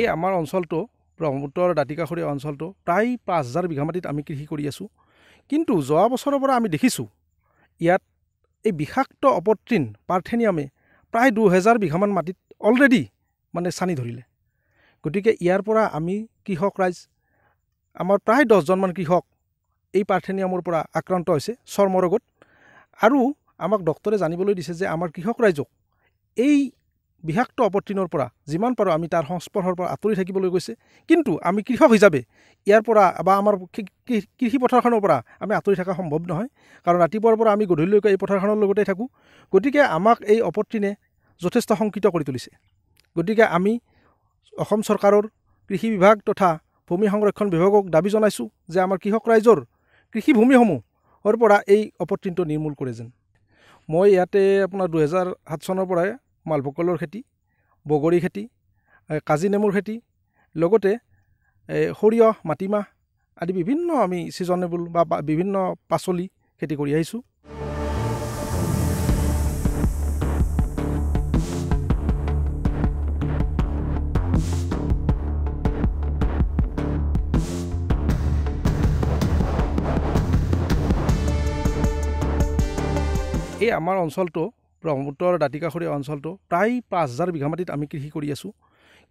এই আমাৰ অঞ্চলটো ব্ৰহ্মপুত্ৰৰ দাঁতিকাষৰীয়া অঞ্চলটো প্ৰায় ৫,০০০ বিঘা মাটিত আমি কৃষি কৰি আছোঁ। কিন্তু যোৱা বছৰৰ পৰা আমি দেখিছোঁ ইয়াত এই বিষাক্ত অপতৃণ পাৰ্থেনিয়ামে প্ৰায় ২,০০০ বিঘামান মাটিত অলৰেডি চানি ধৰিলে। গতিকে ইয়াৰ পৰা আমি কৃষক ৰাইজ আমাৰ প্ৰায় ১০জনমান কৃষক এই পাৰ্থেনিয়ামৰ পৰা আক্ৰান্ত হৈছে চৰ্মৰোগত। আৰু আমাক ডক্টৰে জানিবলৈ দিছে যে আমাৰ কৃষক ৰাইজক এই বিষাক্ত অপতৃণৰ পৰা যিমান পাৰোঁ আমি তাৰ সংস্পৰ্শৰ পৰা আঁতৰি থাকিবলৈ কৈছে। কিন্তু আমি কৃষক হিচাপে ইয়াৰ পৰা বা আমাৰ কৃষি পথাৰখনৰ পৰা আমি আঁতৰি থকা সম্ভৱ নহয়, কাৰণ ৰাতিপুৱাৰ পৰা আমি গধূলিলৈকে এই পথাৰখনৰ লগতে থাকোঁ। গতিকে আমাক এই অপতৃণে যথেষ্ট শংকিত কৰি তুলিছে। গতিকে আমি অসম চৰকাৰৰ কৃষি বিভাগ তথা ভূমি সংৰক্ষণ বিভাগক দাবী জনাইছোঁ যে আমাৰ কৃষক ৰাইজৰ কৃষিভূমিসমূহৰ পৰা এই অপতৃণটো নিৰ্মূল কৰে যেন। মই ইয়াতে আপোনাৰ ২০০৭ চনৰ পৰাই মালভোগ কলৰ খেতি, বগৰী খেতি, কাজি নেমুৰ খেতি, লগতে সৰিয়হ, মাটিমাহ আদি বিভিন্ন আমি ছিজনেবল বা বিভিন্ন পাচলি খেতি কৰি আহিছোঁ। এই আমাৰ অঞ্চলটো ব্ৰহ্মপুত্ৰৰ দাঁতিকাষৰীয়া অঞ্চলটো প্ৰায় ৫,০০০ বিঘা মাটিত আমি কৃষি কৰি আছোঁ।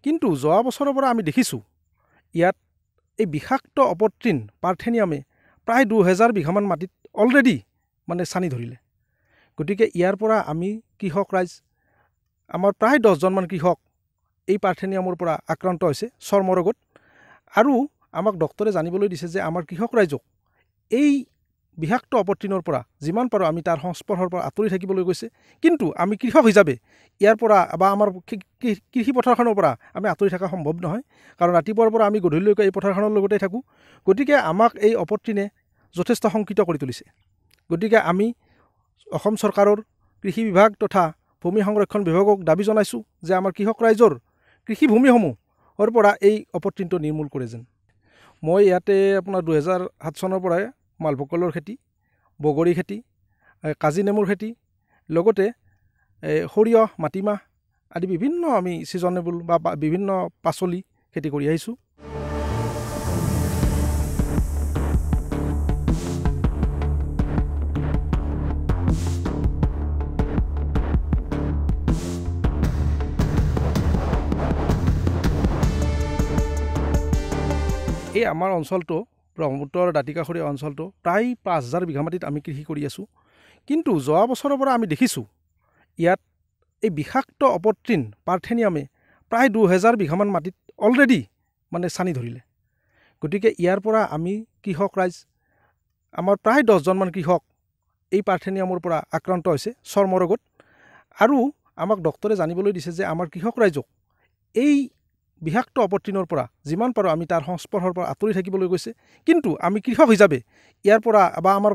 কিন্তু যোৱা বছৰৰ পৰা আমি দেখিছোঁ ইয়াত এই বিষাক্ত অপতৃণ পাৰ্থেনিয়ামে প্ৰায় ২,০০০ বিঘামান মাটিত অলৰেডি চানি ধৰিলে। গতিকে ইয়াৰ পৰা আমি কৃষক ৰাইজ আমাৰ প্ৰায় ১০জনমান কৃষক এই পাৰ্থেনিয়ামৰ পৰা আক্ৰান্ত হৈছে চৰ্মৰোগত। আৰু আমাক ডক্টৰে জানিবলৈ দিছে যে আমাৰ কৃষক ৰাইজক এই বিষাক্ত অপতৃণৰ পৰা যিমান পাৰোঁ আমি তাৰ সংস্পৰ্শৰ পৰা আঁতৰি থাকিবলৈ কৈছে। কিন্তু আমি কৃষক হিচাপে ইয়াৰ পৰা বা আমাৰ কৃষি পথাৰখনৰ পৰা আমি আঁতৰি থকা সম্ভৱ নহয়, কাৰণ ৰাতিপুৱাৰ পৰা আমি গধূলিলৈকে এই পথাৰখনৰ লগতে থাকোঁ। গতিকে আমাক এই অপতৃণে যথেষ্ট শংকিত কৰি তুলিছে। গতিকে আমি অসম চৰকাৰৰ কৃষি বিভাগ তথা ভূমি সংৰক্ষণ বিভাগক দাবী জনাইছোঁ যে আমাৰ কৃষক ৰাইজৰ কৃষিভূমিসমূহৰ পৰা এই অপতৃণটো নিৰ্মূল কৰে যেন। মই ইয়াতে আপোনাৰ ২০০৭ চনৰ পৰাই মালভোগ কলৰ খেতি, বগৰী খেতি, কাজি নেমুৰ খেতি, লগতে সৰিয়হ, মাটিমাহ আদি বিভিন্ন আমি ছিজনেবল বা বিভিন্ন পাচলি খেতি কৰি আহিছোঁ। এই আমাৰ অঞ্চলটো ব্ৰহ্মপুত্ৰৰ দাঁতিকাষৰীয়া অঞ্চলটো প্ৰায় ৫,০০০ বিঘা মাটিত আমি কৃষি কৰি আছোঁ। কিন্তু যোৱা বছৰৰ পৰা আমি দেখিছোঁ ইয়াত এই বিষাক্ত অপতৃণ পাৰ্থেনিয়ামে প্ৰায় ২,০০০ বিঘামান মাটিত অলৰেডি চানি ধৰিলে। গতিকে ইয়াৰ পৰা আমি কৃষক ৰাইজ আমাৰ প্ৰায় ১০জনমান কৃষক এই পাৰ্থেনিয়ামৰ পৰা আক্ৰান্ত হৈছে চৰ্মৰোগত। আৰু আমাক ডক্টৰে জানিবলৈ দিছে যে আমাৰ কৃষক ৰাইজক এই বিষাক্ত অপতৃণৰ পৰা যিমান পাৰোঁ আমি তাৰ সংস্পৰ্শৰ পৰা আঁতৰি থাকিবলৈ কৈছে। কিন্তু আমি কৃষক হিচাপে ইয়াৰ পৰা বা আমাৰ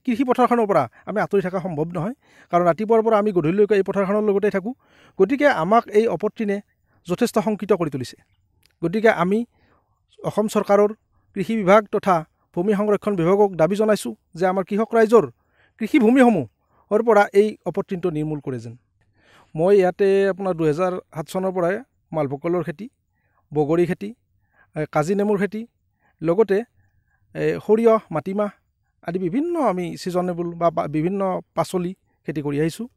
কৃষি পথাৰখনৰ পৰা আমি আঁতৰি থকা সম্ভৱ নহয়, কাৰণ ৰাতিপুৱাৰ পৰা আমি গধূলিলৈকে এই পথাৰখনৰ লগতে থাকোঁ। গতিকে আমাক এই অপতৃণে যথেষ্ট শংকিত কৰি তুলিছে। গতিকে আমি অসম চৰকাৰৰ কৃষি বিভাগ তথা ভূমি সংৰক্ষণ বিভাগক দাবী জনাইছোঁ যে আমাৰ কৃষক ৰাইজৰ কৃষিভূমিসমূহৰ পৰা এই অপতৃণটো নিৰ্মূল কৰে যেন। মই ইয়াতে আপোনাৰ ২০০৭ চনৰ পৰাই মালভোগ কলৰ খেতি, বগৰী খেতি, কাজি নেমুৰ খেতি, লগতে সৰিয়হ, মাটিমাহ আদি বিভিন্ন আমি ছিজনেবল বা বিভিন্ন পাচলি খেতি কৰি আহিছোঁ।